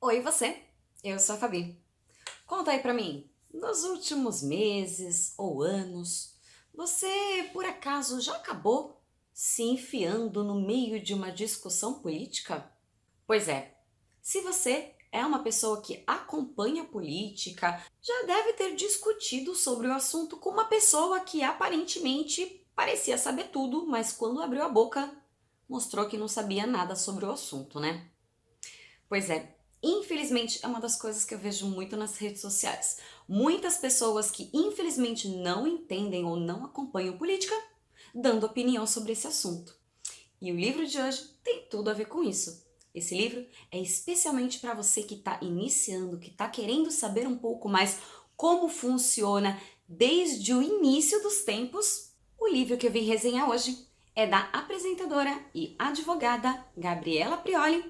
Oi, você? Eu sou a Fabi. Conta aí pra mim, nos últimos meses ou anos, você por acaso já acabou se enfiando no meio de uma discussão política? Pois é, se você é uma pessoa que acompanha política, já deve ter discutido sobre o assunto com uma pessoa que aparentemente parecia saber tudo, mas quando abriu a boca, mostrou que não sabia nada sobre o assunto, né? Pois é, infelizmente é uma das coisas que eu vejo muito nas redes sociais. Muitas pessoas que infelizmente não entendem ou não acompanham política dando opinião sobre esse assunto. E o livro de hoje tem tudo a ver com isso. Esse livro é especialmente para você que está iniciando, que está querendo saber um pouco mais como funciona desde o início dos tempos. O livro que eu vim resenhar hoje é da apresentadora e advogada Gabriela Prioli.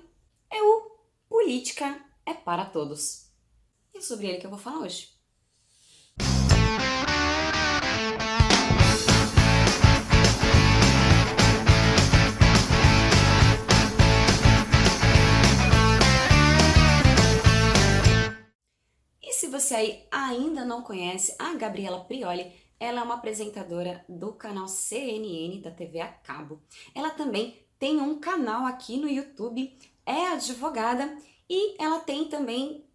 É o Política é para Todos. E é sobre ele que eu vou falar hoje. E se você aí ainda não conhece a Gabriela Prioli, ela é uma apresentadora do canal CNN da TV a cabo. Ela também tem um canal aqui no YouTube, é advogada e ela tem também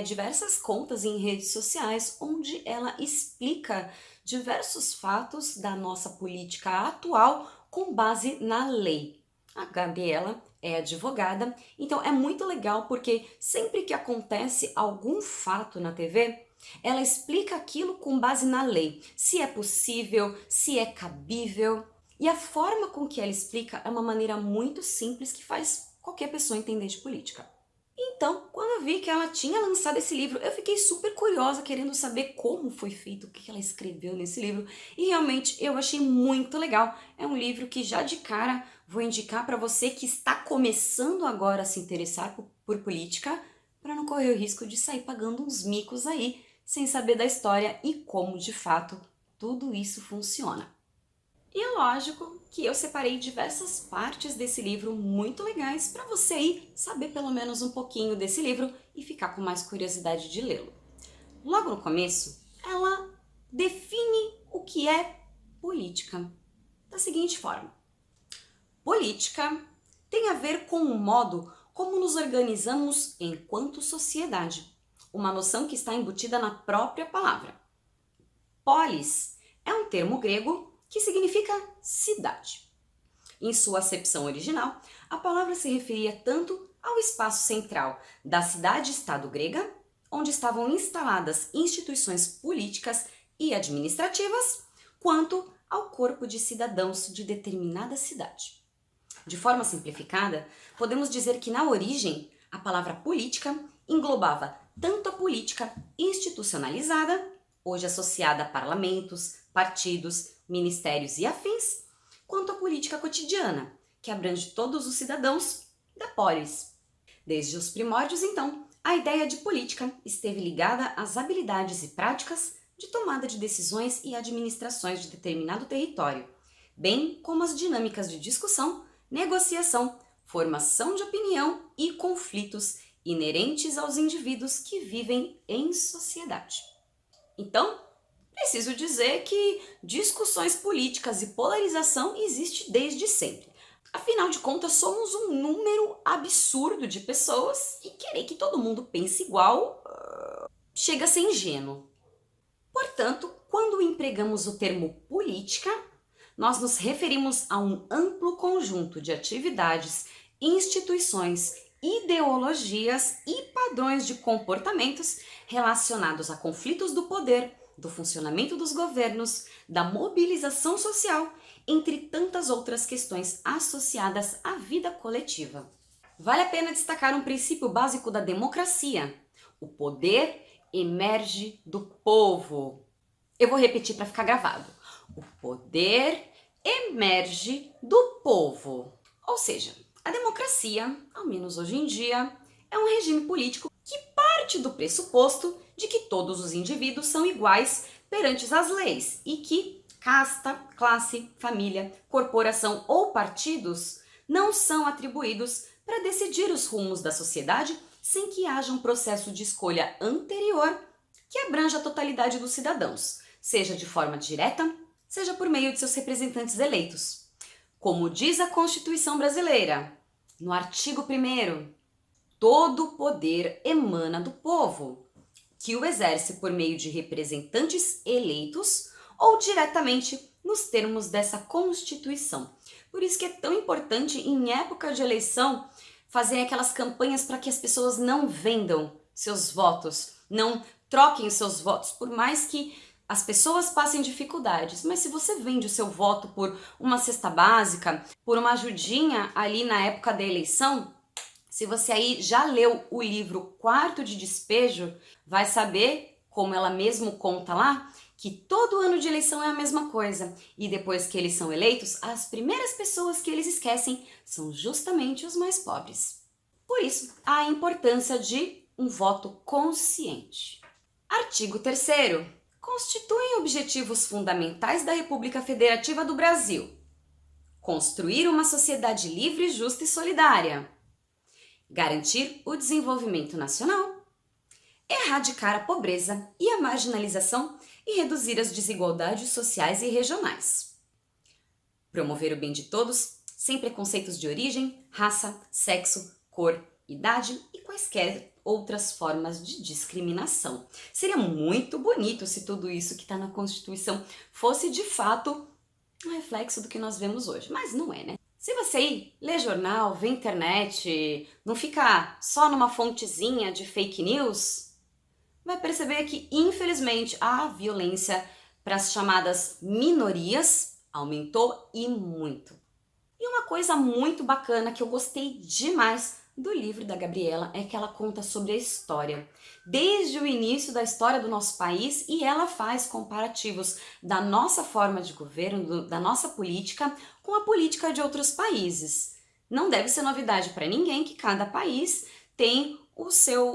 diversas contas em redes sociais onde ela explica diversos fatos da nossa política atual com base na lei. A Gabriela é advogada, então é muito legal porque sempre que acontece algum fato na TV, ela explica aquilo com base na lei, se é possível, se é cabível, e a forma com que ela explica é uma maneira muito simples que faz qualquer pessoa entender de política. Então, quando eu vi que ela tinha lançado esse livro, eu fiquei super curiosa, querendo saber como foi feito, o que ela escreveu nesse livro, e realmente eu achei muito legal. É um livro que já de cara vou indicar para você que está começando agora a se interessar por política, para não correr o risco de sair pagando uns micos aí, sem saber da história e como de fato tudo isso funciona. E é lógico que eu separei diversas partes desse livro muito legais para você aí saber pelo menos um pouquinho desse livro e ficar com mais curiosidade de lê-lo. Logo no começo, ela define o que é política da seguinte forma: política tem a ver com o modo como nos organizamos enquanto sociedade, uma noção que está embutida na própria palavra. Polis é um termo grego que significa cidade. Em sua acepção original, a palavra se referia tanto ao espaço central da cidade-estado grega, onde estavam instaladas instituições políticas e administrativas, quanto ao corpo de cidadãos de determinada cidade. De forma simplificada, podemos dizer que na origem, a palavra política englobava tanto a política institucionalizada, hoje associada a parlamentos, partidos, ministérios e afins, quanto a política cotidiana, que abrange todos os cidadãos da polis. Desde os primórdios, então, a ideia de política esteve ligada às habilidades e práticas de tomada de decisões e administrações de determinado território, bem como as dinâmicas de discussão, negociação, formação de opinião e conflitos inerentes aos indivíduos que vivem em sociedade. Então, preciso dizer que discussões políticas e polarização existe desde sempre. Afinal de contas, somos um número absurdo de pessoas e querer que todo mundo pense igual chega a ser ingênuo. Portanto, quando empregamos o termo política, nós nos referimos a um amplo conjunto de atividades, instituições, ideologias e padrões de comportamentos relacionados a conflitos do poder, do funcionamento dos governos, da mobilização social, entre tantas outras questões associadas à vida coletiva. Vale a pena destacar um princípio básico da democracia: o poder emerge do povo. Eu vou repetir para ficar gravado. O poder emerge do povo. Ou seja, a democracia, ao menos hoje em dia, é um regime político que parte do pressuposto de que todos os indivíduos são iguais perante as leis e que casta, classe, família, corporação ou partidos não são atribuídos para decidir os rumos da sociedade sem que haja um processo de escolha anterior que abranja a totalidade dos cidadãos, seja de forma direta, seja por meio de seus representantes eleitos. Como diz a Constituição brasileira, no artigo 1º, todo o poder emana do povo, que o exerce por meio de representantes eleitos ou diretamente nos termos dessa Constituição. Por isso que é tão importante, em época de eleição, fazer aquelas campanhas para que as pessoas não vendam seus votos, não troquem os seus votos, por mais que as pessoas passem dificuldades. Mas se você vende o seu voto por uma cesta básica, por uma ajudinha ali na época da eleição, se você aí já leu o livro Quarto de Despejo, vai saber, como ela mesmo conta lá, que todo ano de eleição é a mesma coisa. E depois que eles são eleitos, as primeiras pessoas que eles esquecem são justamente os mais pobres. Por isso, a importância de um voto consciente. Artigo 3º. Constituem objetivos fundamentais da República Federativa do Brasil: construir uma sociedade livre, justa e solidária, garantir o desenvolvimento nacional, erradicar a pobreza e a marginalização e reduzir as desigualdades sociais e regionais, promover o bem de todos, sem preconceitos de origem, raça, sexo, cor, idade e quaisquer outras formas de discriminação. Seria muito bonito se tudo isso que está na Constituição fosse de fato um reflexo do que nós vemos hoje, mas não é, né? Se você aí lê jornal, vê internet, não fica só numa fontezinha de fake news, vai perceber que, infelizmente, a violência para as chamadas minorias aumentou e muito. E uma coisa muito bacana que eu gostei demais do livro da Gabriela é que ela conta sobre a história, desde o início da história do nosso país, e ela faz comparativos da nossa forma de governo, da nossa política, com a política de outros países. Não deve ser novidade para ninguém que cada país tem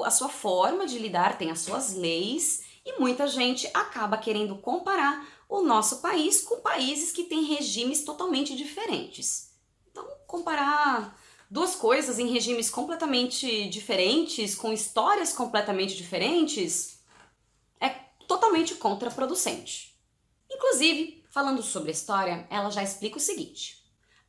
a sua forma de lidar, tem as suas leis, e muita gente acaba querendo comparar o nosso país com países que têm regimes totalmente diferentes. Então, comparar duas coisas em regimes completamente diferentes, com histórias completamente diferentes, é totalmente contraproducente. Inclusive, falando sobre a história, ela já explica o seguinte: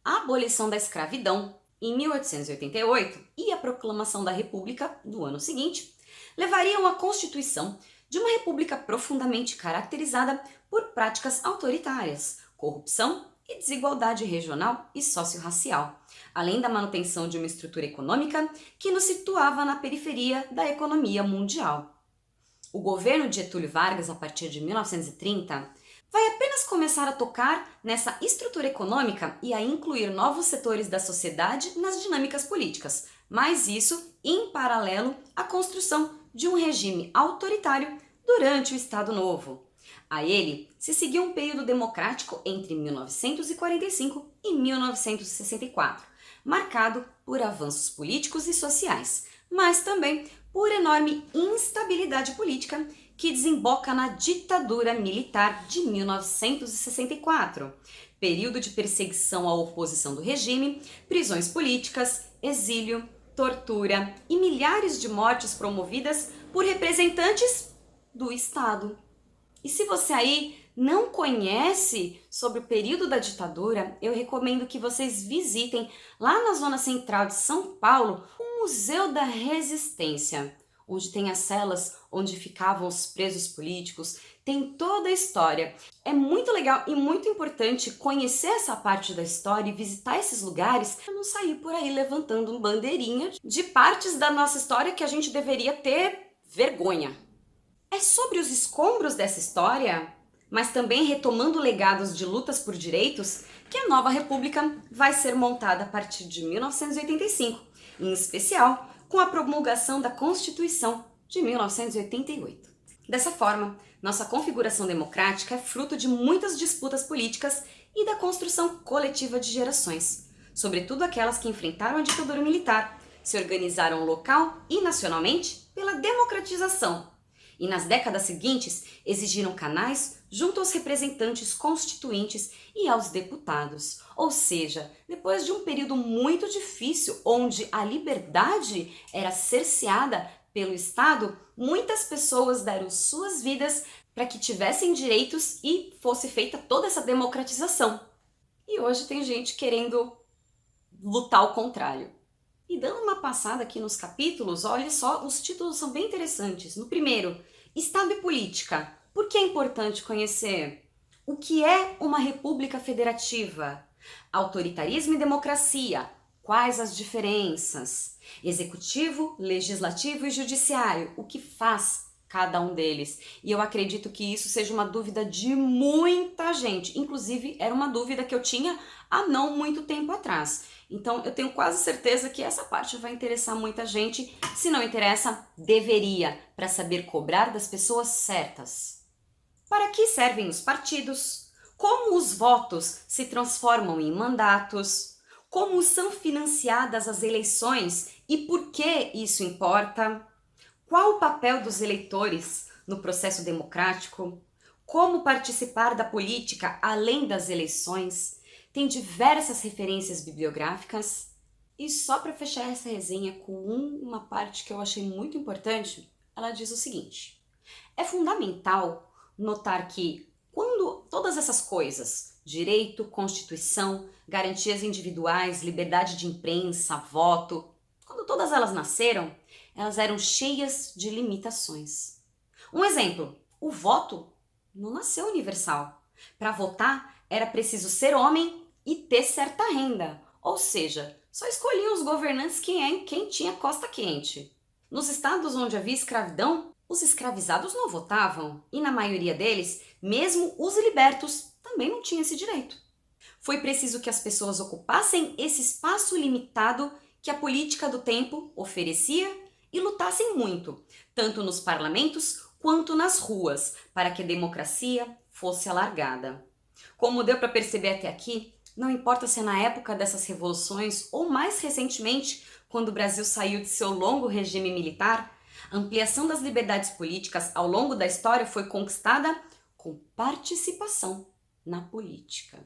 a abolição da escravidão em 1888 e a proclamação da República do ano seguinte levariam à constituição de uma república profundamente caracterizada por práticas autoritárias, corrupção e desigualdade regional e socio-racial, além da manutenção de uma estrutura econômica que nos situava na periferia da economia mundial. O governo de Getúlio Vargas, a partir de 1930, vai apenas começar a tocar nessa estrutura econômica e a incluir novos setores da sociedade nas dinâmicas políticas, mas isso em paralelo à construção de um regime autoritário durante o Estado Novo. A ele se seguiu um período democrático entre 1945 e 1964, marcado por avanços políticos e sociais, mas também por enorme instabilidade política que desemboca na ditadura militar de 1964, período de perseguição à oposição do regime, prisões políticas, exílio, tortura e milhares de mortes promovidas por representantes do Estado. E se você aí não conhece sobre o período da ditadura, eu recomendo que vocês visitem lá na zona central de São Paulo o Museu da Resistência, onde tem as celas onde ficavam os presos políticos, tem toda a história. É muito legal e muito importante conhecer essa parte da história e visitar esses lugares para não sair por aí levantando bandeirinha de partes da nossa história que a gente deveria ter vergonha. É sobre os escombros dessa história, mas também retomando legados de lutas por direitos, que a nova república vai ser montada a partir de 1985, em especial com a promulgação da Constituição de 1988. Dessa forma, nossa configuração democrática é fruto de muitas disputas políticas e da construção coletiva de gerações, sobretudo aquelas que enfrentaram a ditadura militar, se organizaram local e nacionalmente pela democratização e nas décadas seguintes exigiram canais junto aos representantes constituintes e aos deputados. Ou seja, depois de um período muito difícil, onde a liberdade era cerceada pelo Estado, muitas pessoas deram suas vidas para que tivessem direitos e fosse feita toda essa democratização. E hoje tem gente querendo lutar ao contrário. E dando uma passada aqui nos capítulos, olha só, os títulos são bem interessantes. No primeiro, Estado e Política. Por que é importante conhecer? O que é uma república federativa? Autoritarismo e democracia. Quais as diferenças? Executivo, legislativo e judiciário. O que faz cada um deles? E eu acredito que isso seja uma dúvida de muita gente. Inclusive, era uma dúvida que eu tinha há não muito tempo atrás. Então, eu tenho quase certeza que essa parte vai interessar muita gente. Se não interessa, deveria, para saber cobrar das pessoas certas. Para que servem os partidos? Como os votos se transformam em mandatos? Como são financiadas as eleições e por que isso importa? Qual o papel dos eleitores no processo democrático? Como participar da política além das eleições? Tem diversas referências bibliográficas. E só para fechar essa resenha com uma parte que eu achei muito importante, ela diz o seguinte: é fundamental notar que quando todas essas coisas, direito, constituição, garantias individuais, liberdade de imprensa, voto, quando todas elas nasceram, elas eram cheias de limitações. Um exemplo, o voto não nasceu universal. Para votar era preciso ser homem e ter certa renda, ou seja, só escolhiam os governantes quem tinha costa quente. Nos estados onde havia escravidão, os escravizados não votavam e na maioria deles, mesmo os libertos também não tinham esse direito. Foi preciso que as pessoas ocupassem esse espaço limitado que a política do tempo oferecia e lutassem muito, tanto nos parlamentos quanto nas ruas, para que a democracia fosse alargada. Como deu para perceber até aqui, não importa se é na época dessas revoluções ou mais recentemente, quando o Brasil saiu de seu longo regime militar, a ampliação das liberdades políticas ao longo da história foi conquistada com participação na política.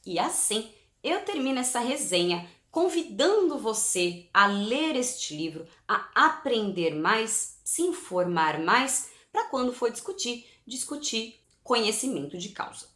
E assim, eu termino essa resenha convidando você a ler este livro, a aprender mais, se informar mais, para quando for discutir conhecimento de causa.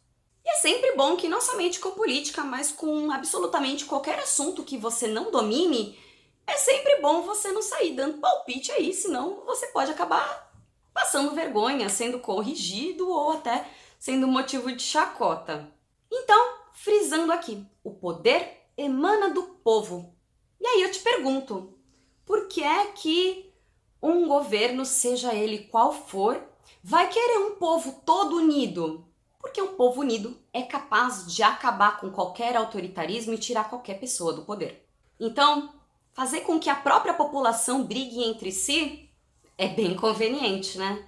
E é sempre bom que não somente com política, mas com absolutamente qualquer assunto que você não domine, é sempre bom você não sair dando palpite aí, senão você pode acabar passando vergonha, sendo corrigido ou até sendo motivo de chacota. Então, frisando aqui, o poder emana do povo. E aí eu te pergunto, por que é que um governo, seja ele qual for, vai querer um povo todo unido? Porque um povo unido é capaz de acabar com qualquer autoritarismo e tirar qualquer pessoa do poder. Então, fazer com que a própria população brigue entre si é bem conveniente, né?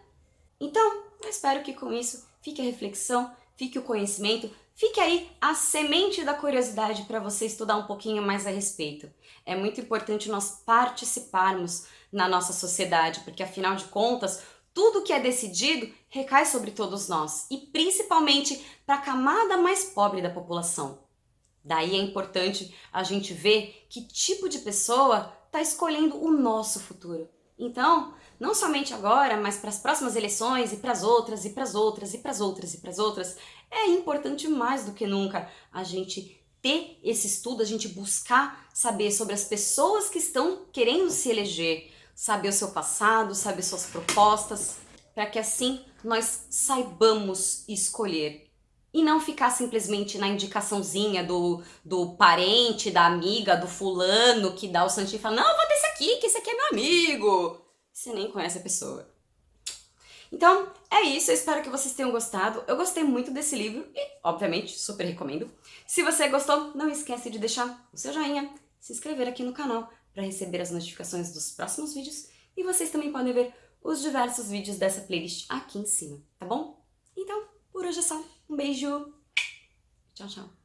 Então, eu espero que com isso fique a reflexão, fique o conhecimento, fique aí a semente da curiosidade para você estudar um pouquinho mais a respeito. É muito importante nós participarmos na nossa sociedade, porque afinal de contas, tudo que é decidido recai sobre todos nós, e principalmente para a camada mais pobre da população. Daí é importante a gente ver que tipo de pessoa está escolhendo o nosso futuro. Então, não somente agora, mas para as próximas eleições e para as outras, e para as outras, e para as outras, e para as outras, é importante mais do que nunca a gente ter esse estudo, a gente buscar saber sobre as pessoas que estão querendo se eleger, saber o seu passado, saber suas propostas, para que assim nós saibamos escolher. E não ficar simplesmente na indicaçãozinha do parente, da amiga, do fulano que dá o santinho e fala: não, vota esse aqui, que esse aqui é meu amigo. Você nem conhece a pessoa. Então, é isso. Eu espero que vocês tenham gostado. Eu gostei muito desse livro e, obviamente, super recomendo. Se você gostou, não esquece de deixar o seu joinha, se inscrever aqui no canal para receber as notificações dos próximos vídeos. E vocês também podem ver os diversos vídeos dessa playlist aqui em cima, tá bom? Então, por hoje é só. Um beijo. Tchau, tchau.